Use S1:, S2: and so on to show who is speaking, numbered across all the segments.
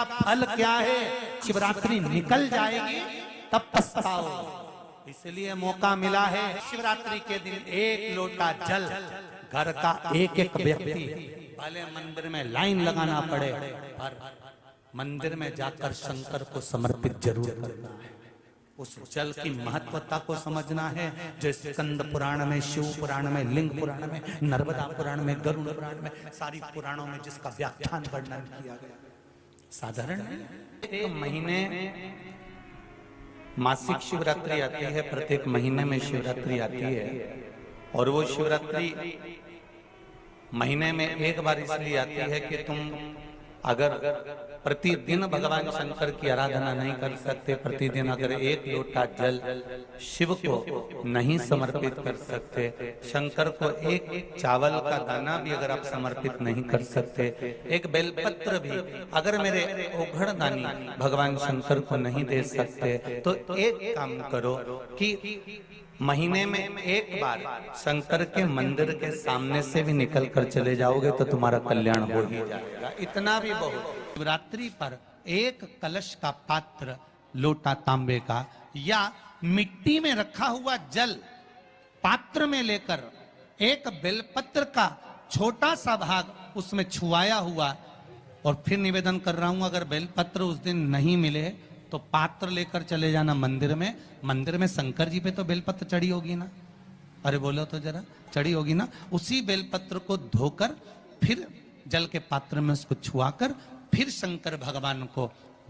S1: फल क्या है? शिवरात्रि निकल जाएगी तब पछताओ। इसलिए मौका मिला है शिवरात्रि के दिन एक लोटा जल घर का एक एक व्यक्ति, भले मंदिर में लाइन लगाना पड़े पर मंदिर में जाकर शंकर को समर्पित जरूर करना है। उस जल की महत्वता को समझना है, जो स्कंद पुराण में, शिव पुराण में, लिंग पुराण में, नर्मदा पुराण में, गरुड़ पुराण में, सारी पुराणों में जिसका व्याख्यान वर्णन किया गया। साधारण एक महीने मासिक शिवरात्रि आती है, प्रत्येक महीने में शिवरात्रि आती है। और वो शिवरात्रि महीने में एक बार इसलिए आती है कि तुम अगर प्रतिदिन भगवान शंकर की आराधना नहीं कर सकते, प्रतिदिन अगर एक लोटा जल शिव को नहीं समर्पित कर सकते, शंकर को एक चावल का दाना भी अगर आप समर्पित नहीं कर सकते, एक बेलपत्र भी अगर मेरे ओघड़दानी भगवान शंकर को नहीं दे सकते, तो एक काम करो कि महीने में एक बार शंकर के मंदिर के सामने से भी निकल कर चले जाओगे तो तुम्हारा कल्याण हो ही जाएगा। इतना भी बहुत। शिवरात्रि पर एक कलश का पात्र, लोटा तांबे का या मिट्टी में रखा हुआ जल पात्र में लेकर एक बेलपत्र का छोटा सा भाग उसमें छुआया हुआ, और फिर निवेदन कर रहा हूं अगर बेलपत्र उस दिन नहीं मिले तो पात्र लेकर चले जाना मंदिर में। मंदिर में शंकर जी पे तो बेलपत्र चढ़ी होगी ना, अरे बोलो तो जरा, चढ़ी होगी ना। उसी बेलपत्र को धोकर फिर जल के पात्र में उसको छुआकर फिर शंकर भगवान को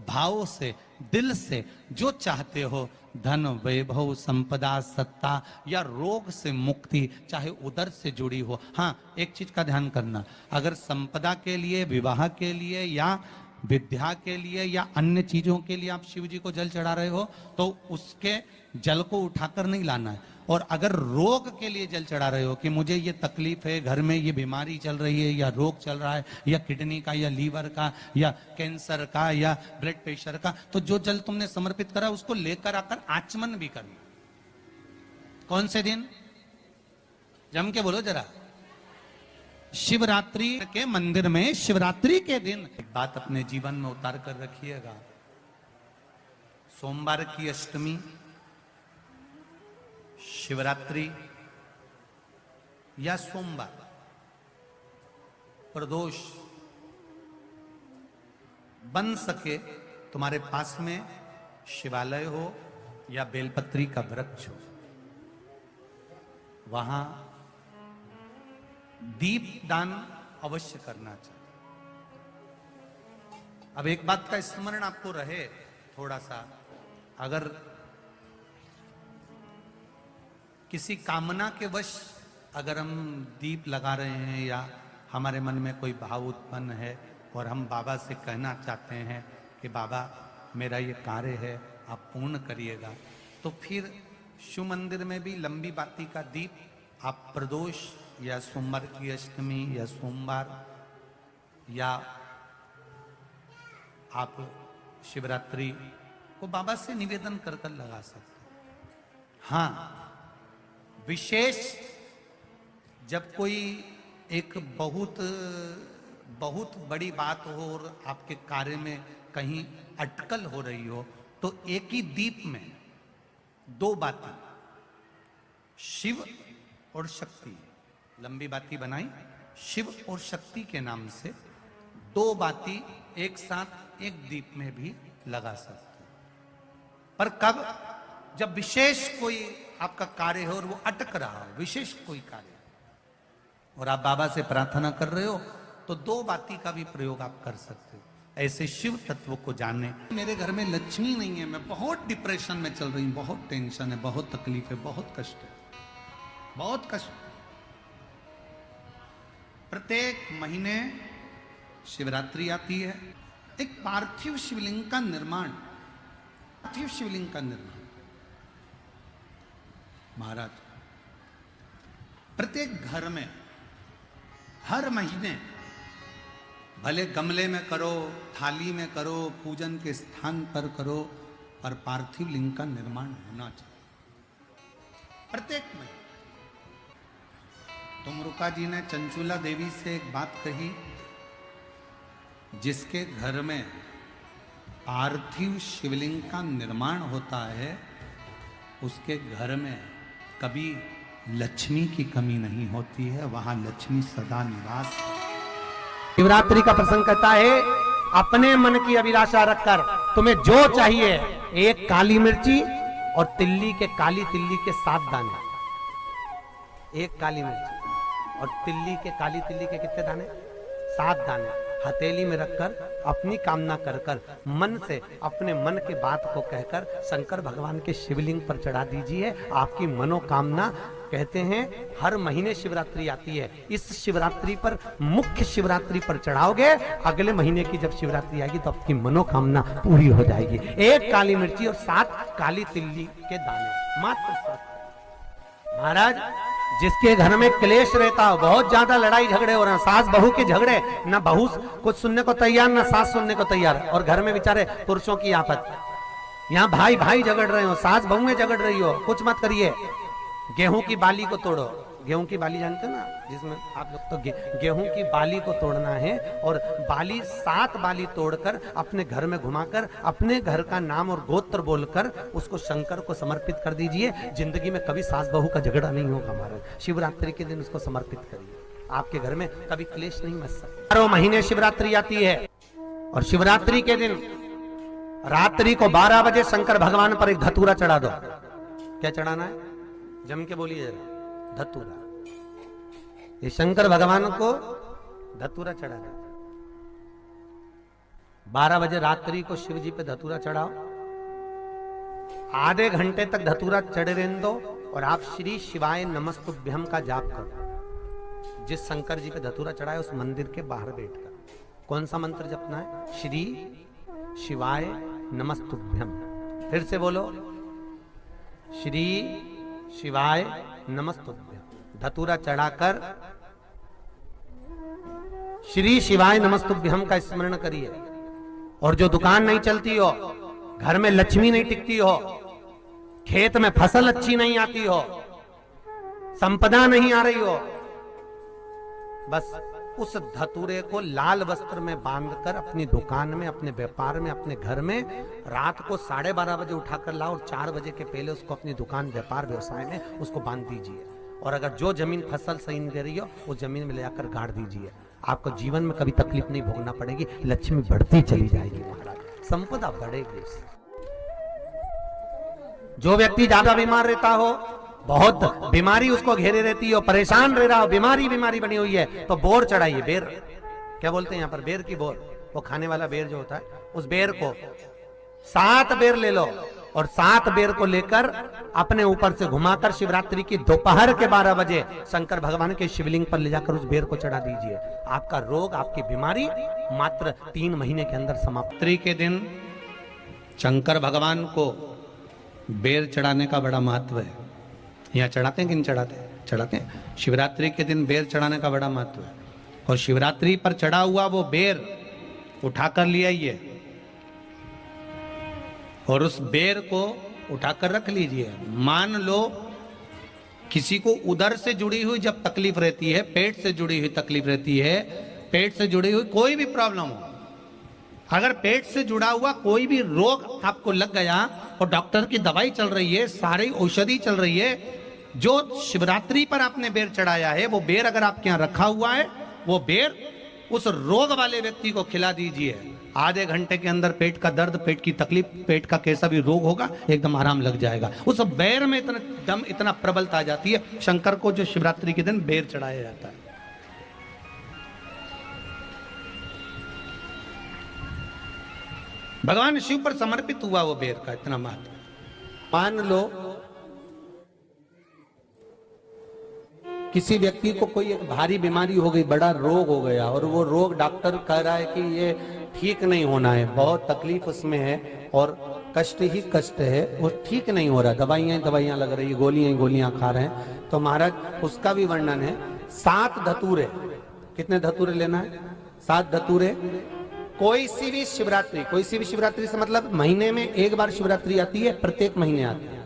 S1: भाव से, दिल से जो चाहते हो, धन, वैभव, संपदा, सत्ता या रोग से मुक्ति, चाहे उदर से जुड़ी हो। हाँ, एक चीज का ध्यान करना, अगर संपदा के लिए, विवाह के लिए या विद्या के लिए या अन्य चीजों के लिए आप शिव जी को जल चढ़ा रहे हो तो उसके जल को उठाकर नहीं लाना है। और अगर रोग के लिए जल चढ़ा रहे हो कि मुझे ये तकलीफ है, घर में ये बीमारी चल रही है या रोग चल रहा है, या किडनी का या लीवर का या कैंसर का या ब्लड प्रेशर का, तो जो जल तुमने समर्पित करा उसको लेकर आकर आचमन भी करना। कौन से दिन? जम के बोलो जरा। शिवरात्रि के मंदिर में शिवरात्रि के दिन एक बात अपने जीवन में उतार कर रखिएगा। सोमवार की अष्टमी, शिवरात्रि या सोमवार, प्रदोष, बन सके तुम्हारे पास में शिवालय हो या बेलपत्री का वृक्ष हो, वहां दीप दान अवश्य करना चाहिए। अब एक बात का स्मरण आपको रहे थोड़ा सा, अगर किसी कामना के वश अगर हम दीप लगा रहे हैं या हमारे मन में कोई भाव उत्पन्न है और हम बाबा से कहना चाहते हैं कि बाबा मेरा ये कार्य है आप पूर्ण करिएगा, तो फिर शिव मंदिर में भी लंबी बाती का दीप आप प्रदोष या सोमवार की अष्टमी या सोमवार या आप शिवरात्रि को बाबा से निवेदन कर कर लगा सकते हैं। हाँ, विशेष जब कोई एक बहुत बहुत बड़ी बात हो और आपके कार्य में कहीं अटकल हो रही हो, तो एक ही दीप में दो बाती, शिव और शक्ति, लंबी बाती बनाई शिव और शक्ति के नाम से, दो बाती एक साथ एक दीप में भी लगा सकते हैं। पर कब? जब विशेष कोई आपका कार्य हो और वो अटक रहा हो, विशेष कोई कार्य, और आप बाबा से प्रार्थना कर रहे हो, तो दो बाती का भी प्रयोग आप कर सकते हो। ऐसे शिव तत्व को जाने। मेरे घर में लक्ष्मी नहीं है, मैं बहुत डिप्रेशन में चल रही हूं, बहुत टेंशन है, बहुत तकलीफ है, बहुत कष्ट है, बहुत कष्ट। प्रत्येक महीने शिवरात्रि आती है, एक पार्थिव शिवलिंग का निर्माण, पार्थिव शिवलिंग का निर्माण। महाराज, प्रत्येक घर में हर महीने, भले गमले में करो, थाली में करो, पूजन के स्थान पर करो, पर पार्थिव लिंग का निर्माण होना चाहिए प्रत्येक महीने। तुमरुका जी ने चंचुला देवी से एक बात कही, जिसके घर में पार्थिव शिवलिंग का निर्माण होता है, उसके घर में कभी लक्ष्मी की कमी नहीं होती है, वहां लक्ष्मी सदा निवास।
S2: शिवरात्रि का प्रसंग कहता है, अपने मन की अभिलाषा रखकर तुम्हें जो चाहिए, एक काली मिर्ची और तिल्ली के, काली तिल्ली के 7 दाने, एक काली मिर्ची और तिल्ली के, काली तिल्ली के कितने दाने? 7 दाने हथेली में रखकर अपनी कामना कर कर मन से अपने मन के बात को कहकर शंकर भगवान के शिवलिंग पर चढ़ा दीजिए। आपकी मनोकामना, कहते हैं हर महीने शिवरात्रि आती है, इस शिवरात्रि पर, मुख्य शिवरात्रि पर चढ़ाओगे, अगले महीने की जब शिवरात्रि आएगी तो आपकी मनोकामना पूरी हो जाएगी। एक काली मिर्ची और 7 काली तिल्ली के दाने, मात्र 7। महाराज, जिसके घर में क्लेश रहता हो, बहुत ज्यादा लड़ाई झगड़े हो रहे हैं, सास बहू के झगड़े, ना बहू कुछ सुनने को तैयार ना सास सुनने को तैयार, और घर में बेचारे पुरुषों की आफत, यहाँ भाई भाई झगड़ रहे हो, सास बहू में झगड़ रही हो, कुछ मत करिए। गेहूं की बाली को तोड़ो, गेहूं की बाली जानते हो ना, जिसमें आप लोग तो गेहूं की बाली को तोड़ना है, और बाली 7 बाली तोड़कर अपने घर में घुमाकर अपने घर का नाम और गोत्र बोलकर उसको शंकर को समर्पित कर दीजिए। जिंदगी में कभी सास बहू का झगड़ा नहीं होगा महाराज। शिवरात्रि के दिन उसको समर्पित करिए, आपके घर में कभी क्लेश नहीं मच सकता। 12 महीने शिवरात्रि आती है, और शिवरात्रि के दिन रात्रि को 12 बजे शंकर भगवान पर एक धतूरा चढ़ा दो। क्या चढ़ाना है? जम के बोलिए जरा, धतूरा। ये शंकर भगवान को धतूरा चढ़ा दो। 12 बजे रात्रि को शिव जी पे धतूरा चढ़ाओ, आधे घंटे तक धतूरा चढ़े रहने दो, और आप श्री शिवाय नमस्तुभ्यम का जाप करो। जिस शंकर जी पे धतूरा चढ़ाए उस मंदिर के बाहर बैठकर कौन सा मंत्र जपना है? श्री शिवाय नमस्तुभ्यम। फिर से बोलो, श्री शिवाय नमस्तुभ्यम। धतूरा चढ़ाकर श्री शिवाय नमस्तुभ्यम का स्मरण करिए। और जो दुकान नहीं चलती हो, घर में लक्ष्मी नहीं टिकती हो, खेत में फसल अच्छी नहीं आती हो, संपदा नहीं आ रही हो, बस उस धतूरे को लाल वस्त्र में बांधकर अपनी दुकान में, अपने व्यापार में, अपने घर में रात को 12:30 बजे उठाकर लाओ, और 4 बजे के पहले उसको अपनी दुकान, व्यापार, व्यवसाय में उसको बांध दीजिए। और अगर जो जमीन फसल सही नहीं दे रही हो, उस जमीन में ले जाकर गाड़ दीजिए। आपको जीवन में कभी तकलीफ नहीं भोगना पड़ेगी, लक्ष्मी बढ़ती चली जाएगी महाराज, संपदा बढ़ेगी। जो व्यक्ति ज्यादा बीमार रहता हो, बहुत बीमारी उसको घेरे रहती है, परेशान रह रहा हो, बीमारी बनी हुई है, तो बोर चढ़ाइए। बेर, क्या बोलते हैं यहाँ पर? बेर की बोर, वो खाने वाला बेर जो होता है, उस बेर को 7 बेर ले लो, और 7 बेर को लेकर अपने ऊपर से घुमाकर शिवरात्रि की दोपहर के 12 बजे शंकर भगवान के शिवलिंग पर ले जाकर उस बेर को चढ़ा दीजिए। आपका रोग, आपकी बीमारी मात्र 3 महीने के अंदर समाप्त।
S1: के दिन शंकर भगवान को बेर चढ़ाने का बड़ा महत्व है। यहाँ चढ़ाते हैं कि नहीं चढ़ाते? चढ़ाते हैं। शिवरात्रि के दिन बेर चढ़ाने का बड़ा महत्व है, और शिवरात्रि पर चढ़ा हुआ वो बेर उठाकर ले आइए, और उस बेर को उठाकर रख लीजिए। मान लो किसी को उदर से जुड़ी हुई जब तकलीफ रहती है, पेट से जुड़ी हुई तकलीफ रहती है, पेट से जुड़ी हुई कोई भी प्रॉब्लम हो, अगर पेट से जुड़ा हुआ कोई भी रोग आपको लग गया और डॉक्टर की दवाई चल रही है, सारी औषधि चल रही है, जो शिवरात्रि पर आपने बेर चढ़ाया है, वो बेर अगर आपके यहाँ रखा हुआ है, वो बेर उस रोग वाले व्यक्ति को खिला दीजिए। आधे घंटे के अंदर पेट का दर्द, पेट की तकलीफ, पेट का कैसा भी रोग होगा, एकदम आराम लग जाएगा। उस बेर में इतना दम, इतना प्रबलता आ जाती है। शंकर को जो शिवरात्रि के दिन बेर चढ़ाया जाता है। भगवान शिव पर समर्पित हुआ वो बेर का इतना महत्व।
S2: मान लो किसी व्यक्ति को कोई एक भारी बीमारी हो गई, बड़ा रोग हो गया, और वो रोग डॉक्टर कह रहा है कि ये ठीक नहीं होना है, बहुत तकलीफ उसमें है और कष्ट ही कष्ट है, वो ठीक नहीं हो रहा, दवाइयां लग रही है, गोलियां खा रहे हैं, तो महाराज उसका भी वर्णन है। 7 धतूरे, कितने धतूरे लेना है? 7 धतूरे। कोई सी भी शिवरात्रि से मतलब महीने में एक बार शिवरात्रि आती है, प्रत्येक महीने आती है।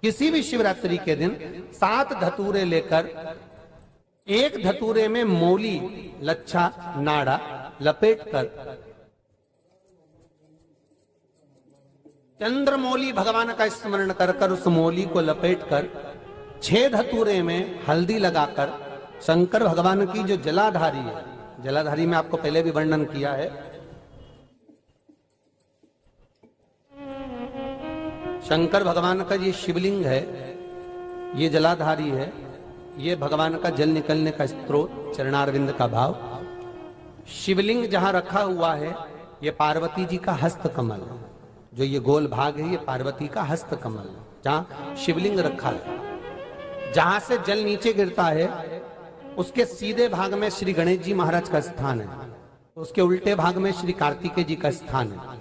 S2: किसी भी शिवरात्रि के दिन 7 धतूरे लेकर, एक धतूरे में मौली, लच्छा, नाड़ा लपेटकर चंद्रमौली भगवान का स्मरण कर कर उस मौली को लपेट कर 6 धतूरे में हल्दी लगाकर शंकर भगवान की जो जलाधारी है, जलाधारी में आपको पहले भी वर्णन किया है, शंकर भगवान का ये शिवलिंग है, ये जलाधारी है, ये भगवान का जल निकलने का स्रोत, चरणारविंद का भाव। शिवलिंग जहां रखा हुआ है ये पार्वती जी का हस्त कमल है, जो ये गोल भाग है ये पार्वती का हस्त कमल है, जहां शिवलिंग रखा है। जहां से जल नीचे गिरता है उसके सीधे भाग में श्री गणेश जी महाराज का स्थान है, उसके उल्टे भाग में श्री कार्तिकेय जी का स्थान है।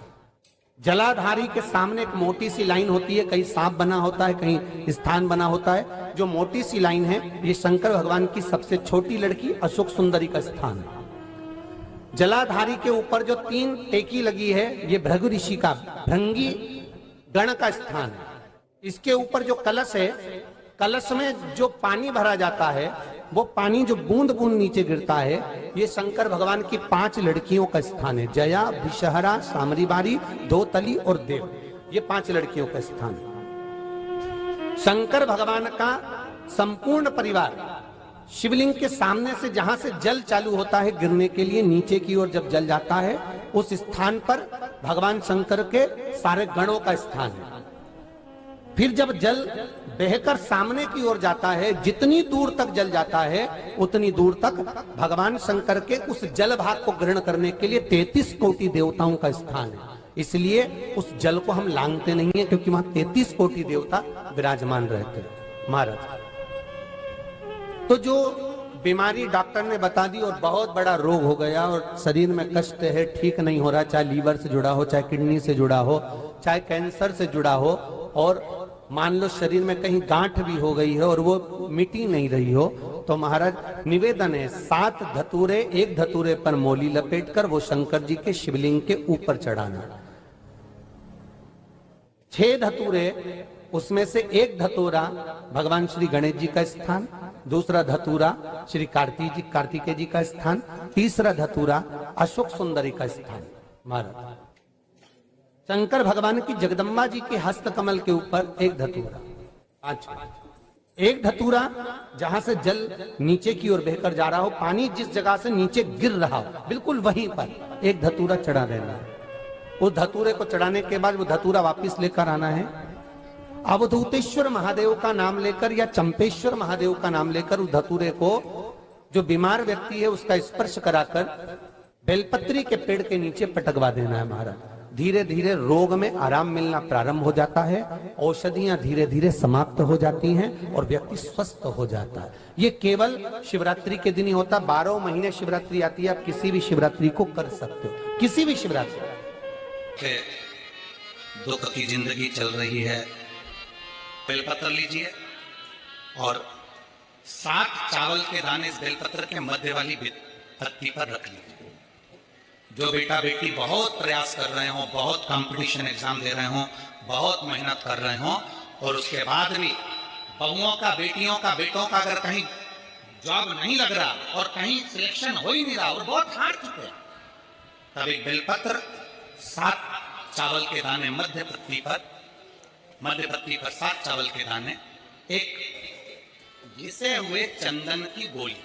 S2: जलाधारी के सामने एक मोटी सी लाइन होती है, कहीं सांप बना होता है, कहीं स्थान बना होता है। जो मोटी सी लाइन है ये शंकर भगवान की सबसे छोटी लड़की अशोक सुंदरी का स्थान है। जलाधारी के ऊपर जो 3 टेकी लगी है ये भृगु ऋषि का, भृंगी गण का स्थान है। इसके ऊपर जो कलश है, कलश में जो पानी भरा जाता है वो पानी जो बूंद बूंद नीचे गिरता है ये शंकर भगवान की 5 लड़कियों का स्थान है। जया, विषहरा, सामरीबारी, दोतली और देव, ये 5 लड़कियों का स्थान है। शंकर भगवान का संपूर्ण परिवार शिवलिंग के सामने से, जहां से जल चालू होता है गिरने के लिए नीचे की ओर जब जल जाता है, उस स्थान पर भगवान शंकर के सारे गणों का स्थान है। फिर जब जल बहकर सामने की ओर जाता है, जितनी दूर तक जल जाता है उतनी दूर तक भगवान शंकर के उस जल भाग को ग्रहण करने के लिए 33 कोटि देवताओं का स्थान है। इसलिए उस जल को हम लांघते नहीं है, क्योंकि वहां 33 कोटि देवता विराजमान रहते हैं महाराज। तो जो बीमारी डॉक्टर ने बता दी और बहुत बड़ा रोग हो गया और शरीर में कष्ट है, ठीक नहीं हो रहा, चाहे लीवर से जुड़ा हो, चाहे किडनी से जुड़ा हो, चाहे कैंसर से जुड़ा हो, और मान लो शरीर में कहीं गांठ भी हो गई है और वो मिटी नहीं रही हो, तो महाराज निवेदन है 7 धतूरे, एक धतूरे पर मौली लपेटकर वो शंकर जी के शिवलिंग के ऊपर चढ़ाना। 6 धतूरे, उसमें से एक धतूरा भगवान श्री गणेश जी का स्थान, दूसरा धतूरा श्री कार्तिकेय जी का स्थान, तीसरा धतूरा अशोक सुंदरी का स्थान। महाराज शंकर भगवान की जगदम्बा जी के हस्त कमल के ऊपर एक धतूरा, एक धतूरा जहां से जल नीचे की ओर बहकर जा रहा हो, पानी जिस जगह से नीचे गिर रहा हो बिल्कुल वहीं पर एक धतूरा चढ़ा देना है। उस धतूरे को चढ़ाने के बाद वो धतूरा वापस लेकर आना है। अवधूतेश्वर महादेव का नाम लेकर या चंपेश्वर महादेव का नाम लेकर उस धतूरे को, जो बीमार व्यक्ति है उसका स्पर्श कराकर बेलपत्री के पेड़ के नीचे पटकवा देना है महाराज। धीरे धीरे रोग में आराम मिलना प्रारंभ हो जाता है, औषधियां धीरे धीरे समाप्त हो जाती हैं और व्यक्ति स्वस्थ हो जाता है। ये केवल शिवरात्रि के दिन ही होता। 12 महीने शिवरात्रि आती है, आप किसी भी शिवरात्रि को कर सकते हो, किसी भी शिवरात्रि।
S1: दुख की जिंदगी चल रही है, बेलपत्र लीजिए और 7 चावल के दाने इस बेलपत्र के मध्य वाली पत्ती पर रख लीजिए। जो बेटा बेटी बहुत प्रयास कर रहे हो, बहुत कंपटीशन एग्जाम दे रहे हो, बहुत मेहनत कर रहे हो और उसके बाद भी बहुओं का, बेटियों का, बेटों का अगर कहीं जॉब नहीं लग रहा और कहीं सिलेक्शन हो ही नहीं रहा और बहुत हार चुके हैं, तब एक बेलपत्र 7 चावल के दाने मध्य पत्ती पर 7 चावल के दाने, एक घिसे हुए चंदन की गोली,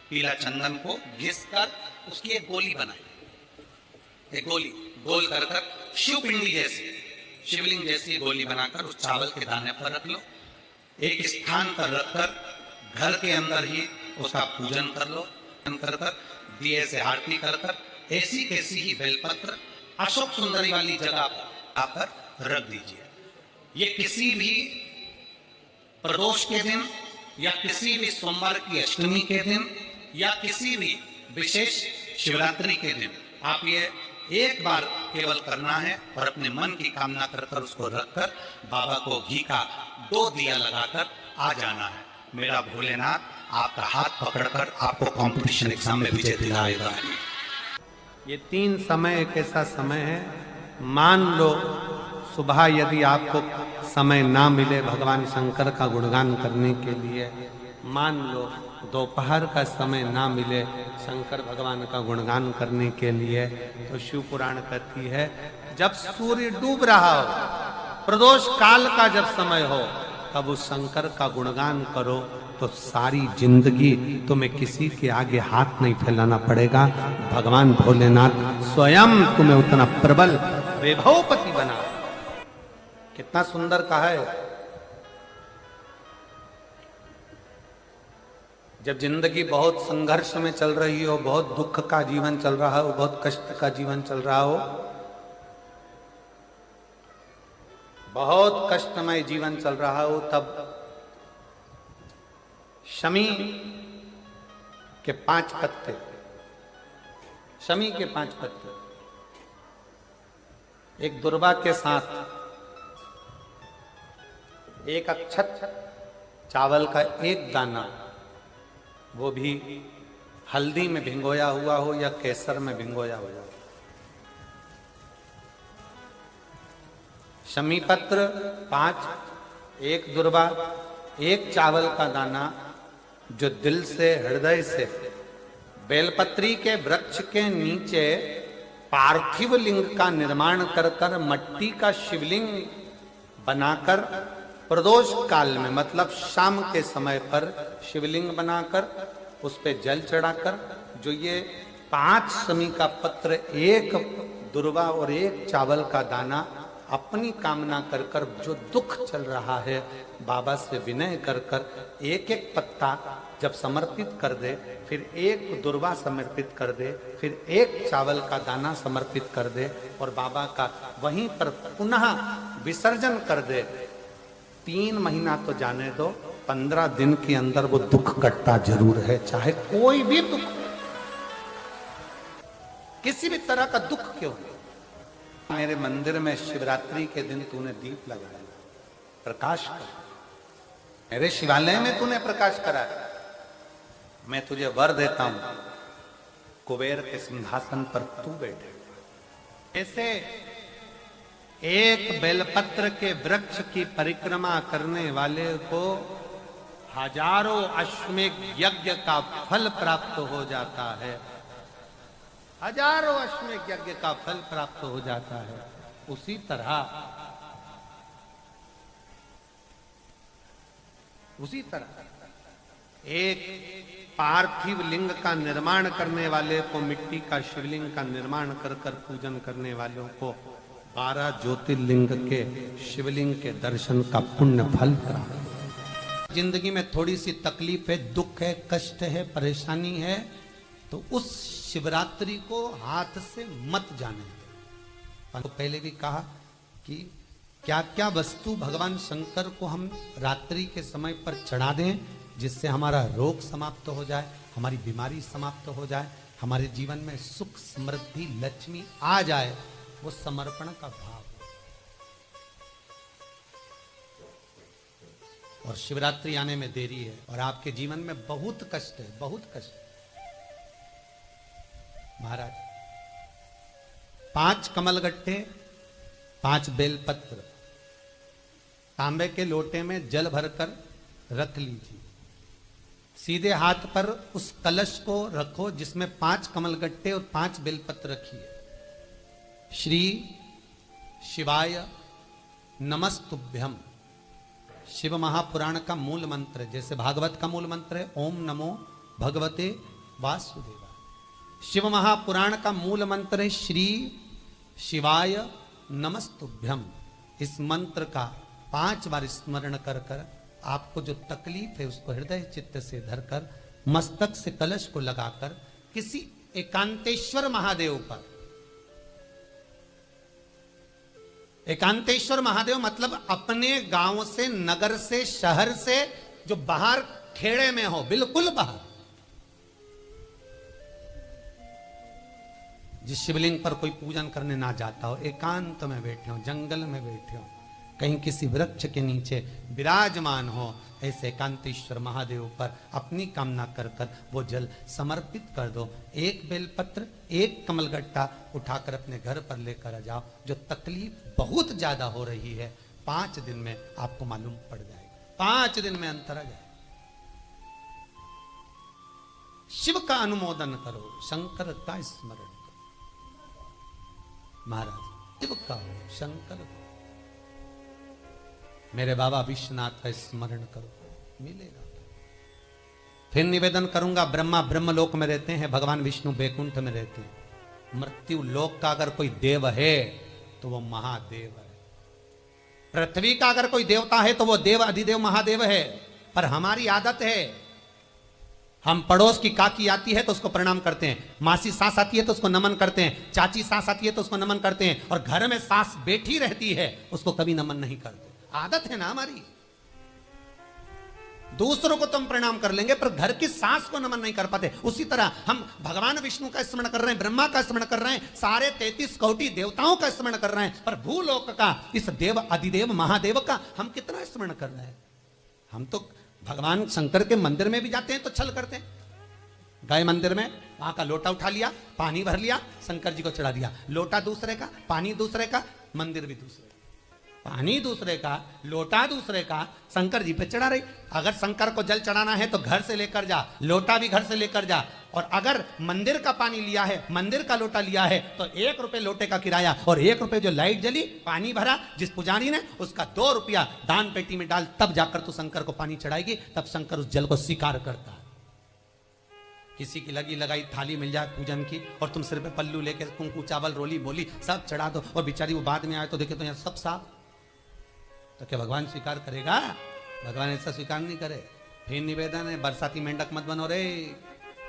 S1: पीला चंदन को घिस कर उसकी एक गोली बनाई, एक गोली गोल कर शिव पिंडी जैसी, शिवलिंग जैसी गोली बनाकर उस चावल के दाने पर रख लो। एक स्थान पर रखकर घर के अंदर ही उसका पूजन कर लो, कर दिए से आरती कर ऐसी कैसी ही बेलपत्र अशोक सुंदरी वाली जगह पर आकर रख दीजिए। ये किसी भी प्रदोष के दिन या किसी भी सोमवार की अष्टमी के दिन या किसी भी विशेष शिवरात्रि के दिन आप ये एक बार केवल करना है और अपने मन की कामना कर उसको रखकर बाबा को घी का 2 दिया लगाकर आ जाना है। मेरा भोलेनाथ आपका हाथ पकड़कर आपको कंपटीशन एग्जाम में विजय दिलाएगा।
S2: ये 3 समय एक ऐसा समय है, मान लो सुबह यदि आपको समय ना मिले भगवान शंकर का गुणगान करने के लिए, मान लो दोपहर का समय ना मिले शंकर भगवान का गुणगान करने के लिए, तो शिव पुराण कहती है जब सूर्य डूब रहा हो प्रदोष काल का जब समय हो तब उस शंकर का गुणगान करो, तो सारी जिंदगी तुम्हें किसी के आगे हाथ नहीं फैलाना पड़ेगा। भगवान भोलेनाथ स्वयं तुम्हें उतना प्रबल वैभवपति बना। कितना सुंदर कहा है। जब जिंदगी बहुत संघर्ष में चल रही हो, बहुत दुख का जीवन चल रहा हो, बहुत कष्ट का जीवन चल रहा हो, बहुत कष्टमय जीवन चल रहा हो, तब शमी के 5 पत्ते, शमी के 5 पत्ते, एक दुर्वा के साथ एक अक्षत चावल का एक दाना, वो भी हल्दी में भिंगोया हुआ हो या केसर में भिंगोया हुआ हो, शमी पत्र 5, एक दुर्वा, एक चावल का दाना, जो दिल से हृदय से बेलपत्री के वृक्ष के नीचे पार्थिव लिंग का निर्माण कर कर मट्टी का शिवलिंग बनाकर प्रदोष काल में, मतलब शाम के समय पर शिवलिंग बनाकर उस पे जल चढ़ाकर, जो ये 5 शमी का पत्र, एक दुर्वा और एक चावल का दाना, अपनी कामना कर कर, जो दुख चल रहा है बाबा से विनय कर कर एक एक पत्ता जब समर्पित कर दे, फिर एक दुर्वा समर्पित कर दे, फिर एक चावल का दाना समर्पित कर दे और बाबा का वहीं पर पुनः विसर्जन कर दे, 3 महीना तो जाने दो, 15 दिन के अंदर वो दुख कटता जरूर है, चाहे कोई भी दुख, किसी भी तरह का दुख क्यों नहीं। मेरे मंदिर में शिवरात्रि के दिन तूने दीप लगाया, प्रकाश कर, मेरे शिवालय में तूने प्रकाश कराया, मैं तुझे वर देता हूं, कुबेर के सिंहासन पर तू बैठे। ऐसे एक बेलपत्र के वृक्ष की परिक्रमा करने वाले को हजारों अश्वमेध यज्ञ का फल प्राप्त हो जाता है, हजारों अश्वमेध यज्ञ का फल प्राप्त हो जाता है। उसी तरह एक पार्थिव लिंग का निर्माण करने वाले को, मिट्टी का शिवलिंग का निर्माण कर कर पूजन करने वालों को 12 ज्योतिर्लिंग के शिवलिंग के दर्शन का पुण्य फल प्राप्त। जिंदगी में थोड़ी सी तकलीफ है, दुख है, कष्ट है, परेशानी है, तो उस शिवरात्रि को हाथ से मत जाने। तो पहले भी कहा कि क्या क्या वस्तु भगवान शंकर को हम रात्रि के समय पर चढ़ा दें, जिससे हमारा रोग समाप्त हो जाए, हमारी बीमारी समाप्त हो जाए, हमारे जीवन में सुख समृद्धि लक्ष्मी आ जाए, वो समर्पण का भाव। और शिवरात्रि आने में देरी है और आपके जीवन में बहुत कष्ट है, बहुत कष्ट है। महाराज 5 कमलगट्टे, 5 बेलपत्र तांबे के लोटे में जल भरकर रख लीजिए, सीधे हाथ पर उस कलश को रखो जिसमें 5 कमलगट्टे और 5 बेलपत्र रखिए। श्री शिवाय नमस्तुभ्यम, शिव महापुराण का मूल मंत्र है, जैसे भागवत का मूल मंत्र है ओम नमो भगवते वासुदेवाय। शिव महापुराण का मूल मंत्र है श्री शिवाय नमस्तुभ्यम। इस मंत्र का 5 बार स्मरण कर कर आपको जो तकलीफ है उसको हृदय चित्त से धरकर मस्तक से कलश को लगाकर किसी एकांतेश्वर महादेव पर, एकांतेश्वर महादेव मतलब अपने गांव से, नगर से, शहर से जो बाहर खेड़े में हो, बिल्कुल बाहर, जिस शिवलिंग पर कोई पूजन करने ना जाता हो, एकांत में बैठे हो, जंगल में बैठे हो, कहीं किसी वृक्ष के नीचे विराजमान हो, ऐसे एकांतेश्वर महादेव पर अपनी कामना कर कर वो जल समर्पित कर दो। एक बेलपत्र, एक कमलगट्टा उठाकर अपने घर पर लेकर आ जाओ। जो तकलीफ बहुत ज्यादा हो रही है 5 दिन में आपको मालूम पड़ जाएगा, 5 दिन में अंतर आ जाएगा। शिव का अनुमोदन करो, शंकर का स्मरण करो। महाराज शिव का हो, शंकर को, मेरे बाबा विश्वनाथ का स्मरण करो, मिलेगा। फिर निवेदन करूंगा, ब्रह्मा ब्रह्मलोक में रहते हैं, भगवान विष्णु बैकुंठ में रहते हैं। मृत्यु लोक का अगर कोई देव है तो वो महादेव है। पृथ्वी का अगर कोई देवता है तो वो देव अधिदेव महादेव है। पर हमारी आदत है, हम पड़ोस की काकी आती है तो उसको प्रणाम करते हैं, मासी सास आती है तो उसको नमन करते हैं, चाची सास आती है तो उसको नमन करते हैं, और घर में सास बैठी रहती है उसको कभी नमन नहीं करते। आदत है ना हमारी। दूसरों को तुम प्रणाम कर लेंगे पर घर की सास को नमन नहीं कर पाते। उसी तरह हम भगवान विष्णु का स्मरण कर रहे हैं, ब्रह्मा का स्मरण कर रहे हैं, सारे 33 कोटि देवताओं का स्मरण कर रहे हैं, पर भूलोक का इस देव अधिदेव महादेव का हम कितना स्मरण कर रहे हैं। हम तो भगवान शंकर के मंदिर में भी जाते हैं तो छल करते हैं। गए मंदिर में, वहां का लोटा उठा लिया, पानी भर लिया, शंकर जी को चढ़ा दिया। लोटा दूसरे का, पानी दूसरे का, मंदिर भी दूसरे, पानी दूसरे का, लोटा दूसरे का, शंकर जी पे चढ़ा रही। अगर शंकर को जल चढ़ाना है तो घर से लेकर जा, लोटा भी घर से लेकर जा। और अगर मंदिर का पानी लिया है, मंदिर का लोटा लिया है तो 1 रुपए लोटे का किराया, और 1 रुपए जो लाइट जली, पानी भरा जिस पुजारी ने, उसका 2 रुपया दान पेटी में डाल, तब जाकर तू शंकर को पानी चढ़ाएगी, तब शंकर उस जल को स्वीकार करता है। किसी की लगी लगाई थाली मिल जाए पूजन की, और तुम सिर पे पल्लू लेके कुंकू चावल रोली बोली सब चढ़ा दो, और बेचारी वो बाद में आए तो देखे तो यहाँ सब साफ, तो क्या भगवान स्वीकार करेगा? भगवान ऐसा स्वीकार नहीं करे। फिर निवेदन है, बरसाती मेंढक मत बनो रे,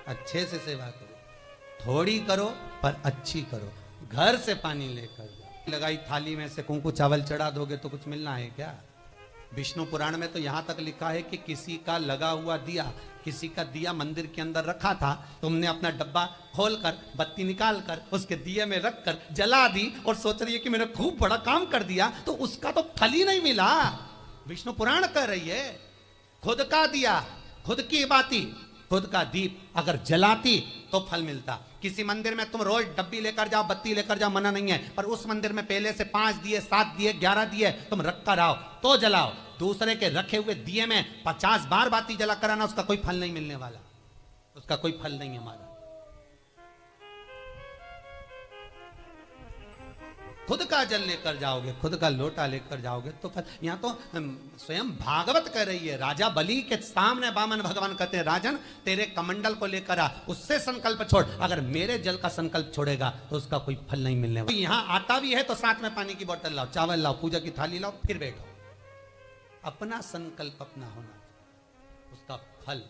S2: अच्छे से सेवा करो, थोड़ी करो पर अच्छी करो। घर से पानी लेकर जाओ, लगाई थाली में से कुंकू चावल चढ़ा दोगे तो कुछ मिलना है क्या? विष्णु पुराण में तो यहां तक लिखा है कि किसी का लगा हुआ दिया, किसी का दिया मंदिर के अंदर रखा था, तुमने अपना डब्बा खोलकर बत्ती निकाल कर उसके दिए में रखकर जला दी और सोच रही है कि मैंने खूब बड़ा काम कर दिया, तो उसका तो फल ही नहीं मिला। विष्णु पुराण कह रही है, खुद का दिया, खुद की बाती, खुद का दीप अगर जलाती तो फल मिलता। किसी मंदिर में तुम रोज डब्बी लेकर जाओ, बत्ती लेकर जाओ, मना नहीं है, पर उस मंदिर में पहले से 5 दिए, 7 दिए, 11 दिए तुम रख कर आओ तो जलाओ। दूसरे के रखे हुए दिए में 50 बार बाती जला कर आना, उसका कोई फल नहीं मिलने वाला, उसका कोई फल नहीं है हमारा। खुद का जल लेकर जाओगे, खुद का लोटा लेकर जाओगे तो फल। यहां तो स्वयं भागवत कह रही है, राजा बलि के सामने वामन भगवान कहते हैं, राजन तेरे कमंडल को लेकर आ, उससे संकल्प छोड़, अगर मेरे जल का संकल्प छोड़ेगा तो उसका कोई फल नहीं मिलने वाला। यहां आता भी है तो साथ में पानी की बोतल लाओ, चावल लाओ, पूजा की थाली लाओ, फिर बैठो। अपना संकल्प अपना होना, उसका फल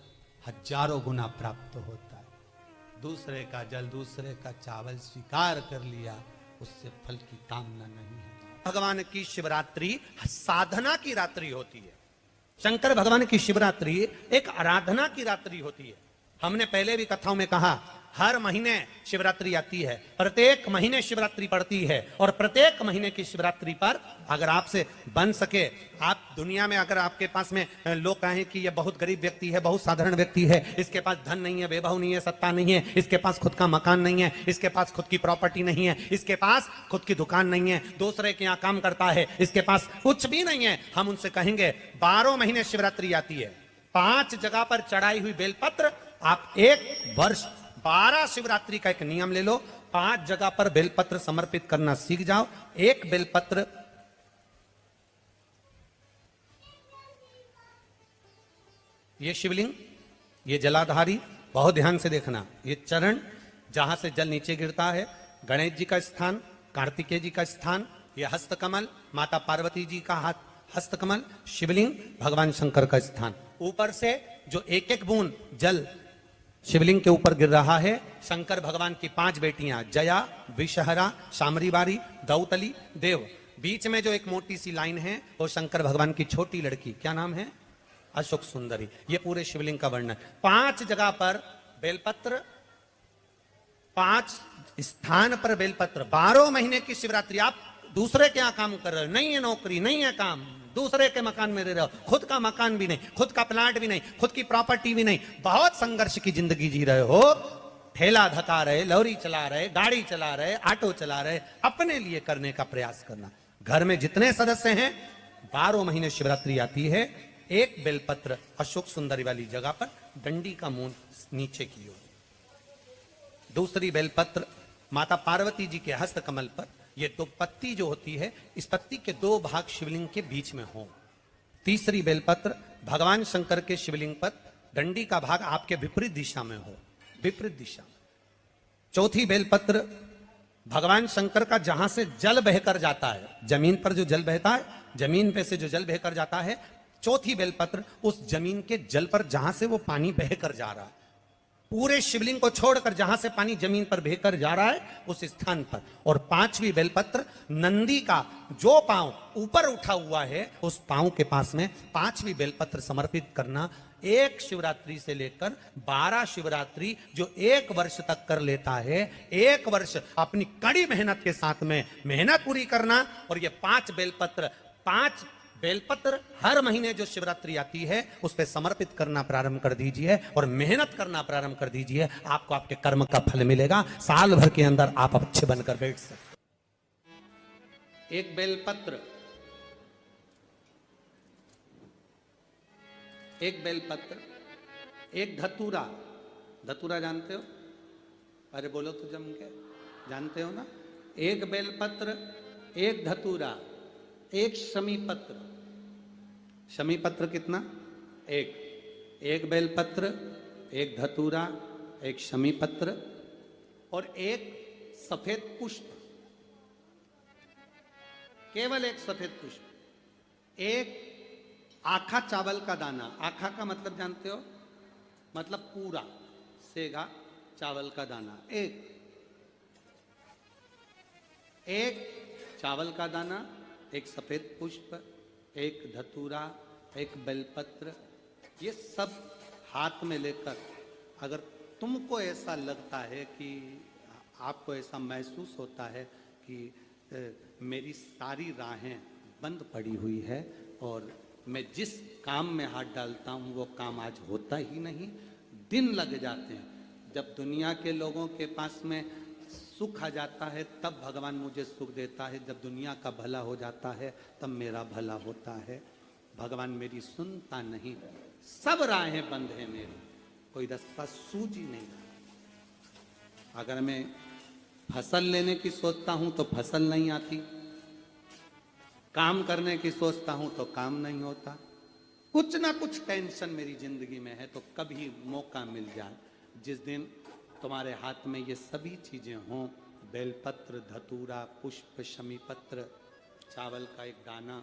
S2: हजारों गुना प्राप्त होता है। दूसरे का जल, दूसरे का चावल स्वीकार कर लिया, उससे फल की कामना नहीं है। भगवान की शिवरात्रि साधना की रात्रि होती है। शंकर भगवान की शिवरात्रि एक आराधना की रात्रि होती है। हमने पहले भी कथाओं में कहा, हर महीने शिवरात्रि आती है, प्रत्येक महीने शिवरात्रि पड़ती है, और प्रत्येक महीने की शिवरात्रि पर अगर आपसे बन सके, आप दुनिया में अगर आपके पास में लोग कहें कि ये बहुत गरीब व्यक्ति है, बहुत साधारण व्यक्ति है, इसके पास धन नहीं है, वैभव नहीं है, सत्ता नहीं है, इसके पास खुद का मकान नहीं है, इसके पास खुद की प्रॉपर्टी नहीं है, इसके पास खुद की दुकान नहीं है, दूसरे के यहाँ काम करता है, इसके पास कुछ भी नहीं है, हम उनसे कहेंगे 12 महीने शिवरात्रि आती है, 5 जगह पर चढ़ाई हुई बेलपत्र, आप 1 वर्ष 12 शिवरात्रि का एक नियम ले लो, 5 जगह पर बेलपत्र समर्पित करना सीख जाओ। 1 बेलपत्र ये शिवलिंग, ये जलाधारी, बहुत ध्यान से देखना, ये चरण जहां से जल नीचे गिरता है, गणेश जी का स्थान, कार्तिकेय जी का स्थान, ये हस्तकमल, माता पार्वती जी का हाथ हस्तकमल, शिवलिंग, भगवान शंकर का स्थान। ऊपर से जो एक एक बूंद जल शिवलिंग के ऊपर गिर रहा है, शंकर भगवान की 5 बेटियां, जया, विषहरा, शामरीबारी, दौतली, देव। बीच में जो एक मोटी सी लाइन है वो शंकर भगवान की छोटी लड़की, क्या नाम है? अशोक सुंदरी। ये पूरे शिवलिंग का वर्णन। 5 जगह पर बेलपत्र, 5 स्थान पर बेलपत्र। 12 महीने की शिवरात्रि। आप दूसरे के यहाँ काम कर रहे हो, नहीं है नौकरी, नहीं है काम, दूसरे के मकान में रह रहे हो, खुद का मकान भी नहीं, खुद का प्लाट भी नहीं, खुद की प्रॉपर्टी भी नहीं, बहुत संघर्ष की जिंदगी जी रहे हो, ठेला धका रहे, लौरी चला रहे, गाड़ी चला रहे, ऑटो चला रहे, अपने लिए करने का प्रयास करना। घर में जितने सदस्य हैं, 12 महीने शिवरात्रि आती है, 1 बेलपत्र अशोक सुंदरी वाली जगह पर, डंडी का मुंह नीचे की ओर। दूसरी बेलपत्र माता पार्वती जी के हस्त कमल पर। ये 2 पत्ती जो होती है, इस पत्ती के 2 भाग शिवलिंग के बीच में हो, तीसरी बेलपत्र भगवान शंकर के शिवलिंग पर डंडी का भाग आपके विपरीत दिशा में हो, विपरीत दिशा में। चौथी बेलपत्र भगवान शंकर का जहां से जल बहकर जाता है, जमीन पर जो जल बहता है, जमीन पे से जो जल बहकर जाता है, चौथी बेलपत्र उस जमीन के जल पर जहां से वो पानी बहकर जा रहा है, पूरे शिवलिंग को छोड़कर जहां से पानी जमीन पर बहकर जा रहा है उस स्थान पर। और पांचवी बेलपत्र नंदी का जो पांव ऊपर उठा हुआ है उस पांव के पास में पांचवी बेलपत्र समर्पित करना। एक शिवरात्रि से लेकर 12 शिवरात्रि जो एक वर्ष तक कर लेता है, एक वर्ष अपनी कड़ी मेहनत के साथ में मेहनत पूरी करना। और ये 5 बेलपत्र हर महीने जो शिवरात्रि आती है उस पे समर्पित करना प्रारंभ कर दीजिए और मेहनत करना प्रारंभ कर दीजिए। आपको आपके कर्म का फल मिलेगा। साल भर के अंदर आप अच्छे बनकर बैठ सकते। एक बेलपत्र, एक बेलपत्र, एक धतूरा। धतूरा जानते हो? अरे बोलो तो जम के, जानते हो ना? एक बेलपत्र, एक धतूरा, एक शमी पत्र। शमी पत्र कितना? एक बेलपत्र, एक धतूरा, एक शमी पत्र और एक सफेद पुष्प, केवल एक सफेद पुष्प। एक आखा चावल का दाना। आखा का मतलब जानते हो? मतलब पूरा सेगा चावल का दाना। एक चावल का दाना, एक सफेद पुष्प, एक धतूरा, एक बेलपत्र, ये सब हाथ में लेकर अगर तुमको ऐसा लगता है कि आपको ऐसा महसूस होता है कि मेरी सारी राहें बंद पड़ी हुई है और मैं जिस काम में हाथ डालता हूँ वो काम आज होता ही नहीं, दिन लग जाते हैं। जब दुनिया के लोगों के पास में सुख आ जाता है तब भगवान मुझे सुख देता है, जब दुनिया का भला हो जाता है तब मेरा भला होता है। भगवान मेरी सुनता नहीं, सब राहें बंद है मेरी, कोई रास्ता सूझ ही नहीं रहा। अगर मैं फसल लेने की सोचता हूं तो फसल नहीं आती, काम करने की सोचता हूं तो काम नहीं होता। कुछ ना कुछ टेंशन मेरी जिंदगी में है। तो कभी मौका मिल जाए जिस दिन तुम्हारे हाथ में ये सभी चीजें हों, बेलपत्र, धतूरा, पुष्प, शमी पत्र, चावल का एक दाना,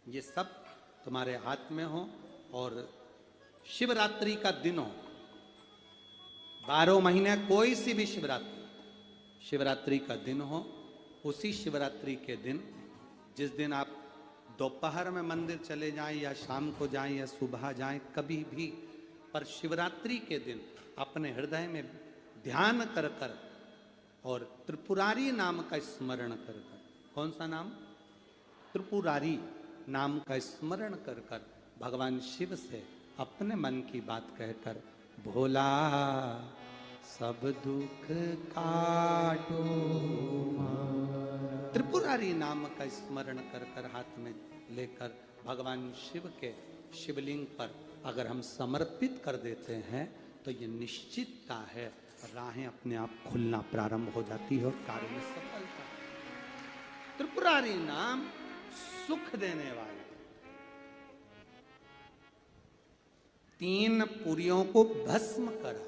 S2: ये सब तुम्हारे हाथ में हो और शिवरात्रि का दिन हो, 12 महीने कोई सी भी शिवरात्रि का दिन हो, उसी शिवरात्रि के दिन जिस दिन आप दोपहर में मंदिर चले जाएं या शाम को जाएं या सुबह जाएं, कभी भी, पर शिवरात्रि के दिन अपने हृदय में ध्यान कर कर और त्रिपुरारी नाम का स्मरण कर कर, कौन सा नाम? त्रिपुरारी नाम का स्मरण कर कर भगवान शिव से अपने मन की बात कहकर, भोला सब दुख काटो, त्रिपुरारी नाम का स्मरण कर कर हाथ में लेकर भगवान शिव के शिवलिंग पर अगर हम समर्पित कर देते हैं तो ये निश्चितता है राहें अपने आप खुलना प्रारंभ हो जाती है और कार्य में सफलता। त्रिपुरारी नाम सुख देने वाला। 3 पुरियों को भस्म करा।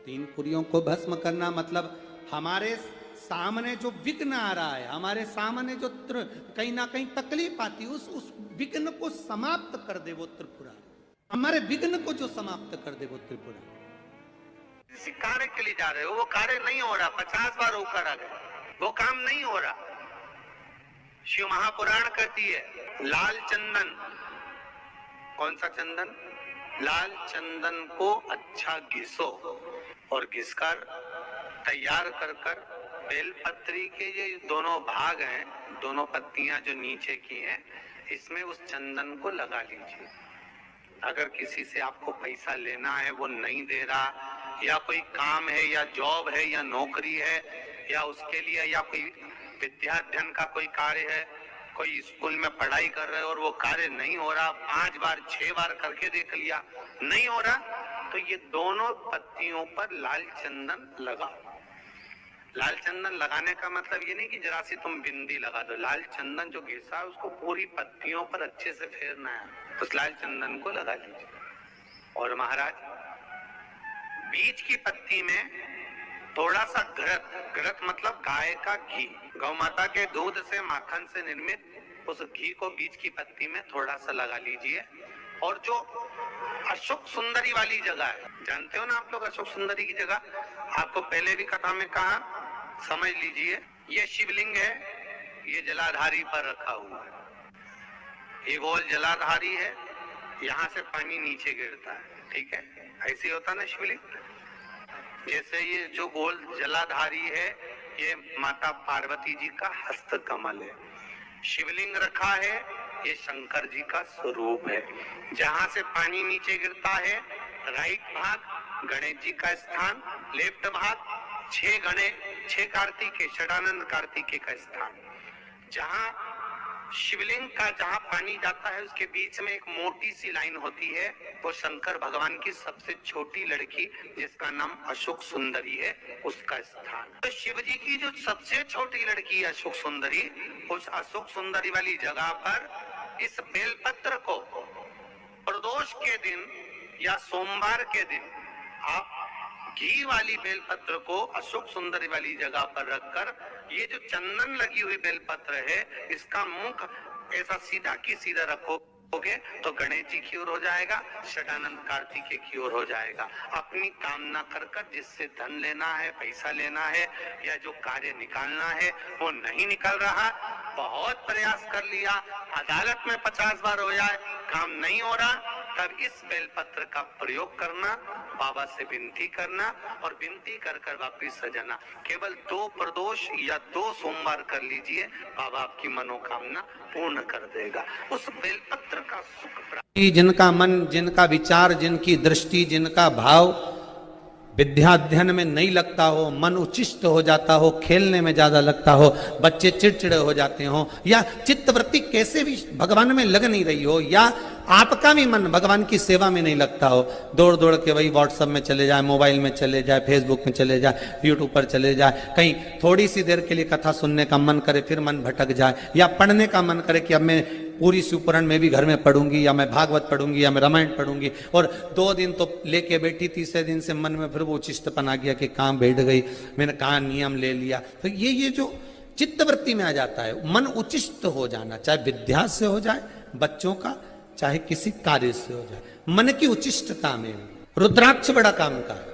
S2: 3 पुरियों को भस्म करना मतलब हमारे सामने जो विघ्न आ रहा है, हमारे सामने जो कहीं ना कहीं तकलीफ आती है, उस विघ्न को समाप्त कर दे वो त्रिपुरारी। हमारे विघ्न को जो समाप्त कर दे वो त्रिपुरारी।
S3: किसी कार्य के लिए जा रहे हो, वो कार्य नहीं हो रहा, 50 बार होकर आ गए, वो काम नहीं हो रहा। शिव महापुराण कहती है लाल चंदन, कौन सा चंदन? लाल चंदन को अच्छा घिसो और घिसकर तैयार कर कर बेलपत्री के ये दोनों भाग हैं, दोनों पत्तियां जो नीचे की हैं, इसमें उस चंदन को लगा लीजिए। अगर किसी से आपको पैसा लेना है, वो नहीं दे रहा, या कोई काम है या जॉब है या नौकरी है या उसके लिए, या कोई विद्याध्ययन का कोई कार्य है, कोई स्कूल में पढ़ाई कर रहे हो और वो कार्य नहीं हो रहा, 5 बार 6 बार करके देख लिया, नहीं हो रहा, तो ये दोनों पत्तियों पर लाल चंदन लगाओ। लाल चंदन लगाने का मतलब ये नहीं कि जरा सी तुम बिंदी लगा दो। लाल चंदन जो घिसा है उसको पूरी पत्तियों पर अच्छे से फेरना है, उस लाल चंदन को लगा लीजिए। और महाराज बीच की पत्ती में थोड़ा सा घृत, घृत मतलब गाय का घी, गौ माता के दूध से माखन से निर्मित उस घी को बीच की पत्ती में थोड़ा सा लगा लीजिए। और जो अशोक सुंदरी वाली जगह है, जानते हो ना आप लोग अशोक सुंदरी की जगह, आपको पहले भी कथा में कहा, समझ लीजिए ये शिवलिंग है, ये जलाधारी पर रखा हुआ है। ये गोल जलाधारी है, यहाँ से पानी नीचे गिरता है, ठीक है, ऐसे होता ना शिवलिंग। जैसे ये जो गोल जलाधारी है ये माता पार्वती जी का हस्त कमल है। शिवलिंग रखा है, ये शंकर जी का स्वरूप है। जहां से पानी नीचे गिरता है राइट भाग गणेश जी का स्थान, लेफ्ट भाग 6 कार्तिकेय, षडानंद कार्तिकेय का स्थान। जहां शिवलिंग का जहां पानी जाता है उसके बीच में एक मोटी सी लाइन होती है, वो शंकर भगवान की सबसे छोटी लड़की जिसका नाम अशोक सुंदरी है उसका स्थान। तो शिव जी की जो सबसे छोटी लड़की है अशोक सुंदरी, उस अशोक सुंदरी वाली जगह पर इस बेलपत्र को प्रदोष के दिन या सोमवार के दिन आप घी वाली बेलपत्र को अशोक सुंदरी वाली जगह पर रखकर, ये जो चंदन लगी हुई बेलपत्र है इसका मुख ऐसा सीधा की सीधा रखोगे तो गणेश जी की ओर हो जाएगा, षडानंद कार्तिकेय की ओर हो जाएगा। अपनी कामना कर कर जिससे धन लेना है, पैसा लेना है या जो कार्य निकालना है वो नहीं निकल रहा, बहुत प्रयास कर लिया, अदालत में 50 बार हो जाए, काम नहीं हो रहा, तब इस बेलपत्र का प्रयोग करना, बाबा से विनती करना और विनती कर कर वापिस सजाना। केवल 2 प्रदोष या 2 सोमवार कर लीजिए, बाबा आपकी मनोकामना पूर्ण कर देगा। उस बेलपत्र का सुख प्राप्त।
S2: जिनका मन, जिनका विचार, जिनकी दृष्टि, जिनका भाव विद्या अध्ययन में नहीं लगता हो, मन उच्चिष्ट हो जाता हो, खेलने में ज्यादा लगता हो, बच्चे चिड़चिड़े हो जाते हो, या चित्तवृत्ति कैसे भी भगवान में लग नहीं रही हो, या आपका भी मन भगवान की सेवा में नहीं लगता हो, दौड़ दौड़ के वही व्हाट्सएप में चले जाए, मोबाइल में चले जाए, फेसबुक में चले जाए, यूट्यूब पर चले जाए, कहीं थोड़ी सी देर के लिए कथा सुनने का मन करे फिर मन भटक जाए, या पढ़ने का मन करे कि अब मैं पूरी शिवपुराण में भी घर में पढ़ूंगी, या मैं भागवत पढ़ूंगी, या मैं रामायण पढ़ूंगी, और 2 दिन तो लेके बैठी, तीसरे दिन से मन में फिर वो चिष्टपन आ गया कि कहाँ बैठ गई, मैंने कहाँ नियम ले लिया। तो ये जो चित्तवृत्ति में आ जाता है, मन उचिष्ट हो जाना, चाहे विद्या से हो जाए बच्चों का, चाहे किसी कार्य से हो जाए, मन की उचिष्टता में रुद्राक्ष बड़ा काम का है।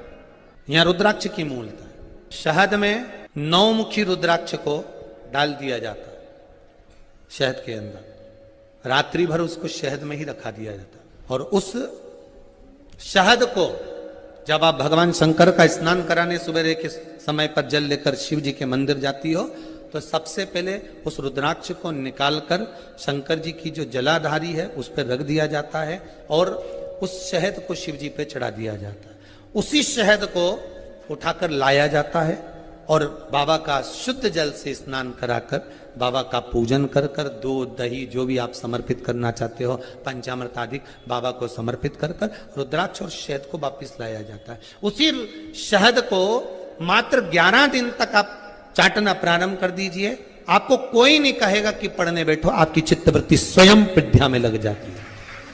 S2: यहाँ रुद्राक्ष की मूलता है, शहद में 9 मुखी रुद्राक्ष को डाल दिया जाता है शहद के अंदर, रात्रि भर उसको शहद में ही रखा दिया जाता है। और उस शहद को जब आप भगवान शंकर का स्नान कराने सवेरे के समय पर जल लेकर शिव जी के मंदिर जाती हो, तो सबसे पहले उस रुद्राक्ष को निकालकर शंकर जी की जो जलाधारी है उस पर रख दिया जाता है और उस शहद को शिव जी पे चढ़ा दिया जाता है। उसी शहद को उठाकर लाया जाता है और बाबा का शुद्ध जल से स्नान कराकर बाबा का पूजन कर कर, दूध दही जो भी आप समर्पित करना चाहते हो, पंचामृत आदि बाबा को समर्पित कर कर रुद्राक्ष और शहद को वापिस लाया जाता है। उसी शहद को मात्र 11 दिन तक आप चाटना प्रारंभ कर दीजिए, आपको कोई नहीं कहेगा कि पढ़ने बैठो, आपकी चित्तवृत्ति स्वयं विद्या में लग जाती है,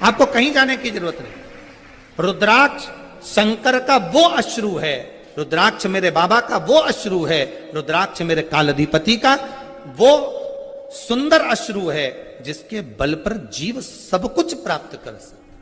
S2: आपको कहीं जाने की जरूरत नहीं। रुद्राक्ष शंकर का वो अश्रु है, रुद्राक्ष मेरे बाबा का वो अश्रु है, रुद्राक्ष मेरे कालाधिपति का वो सुंदर अश्रु है जिसके बल पर जीव सब कुछ प्राप्त कर सकता।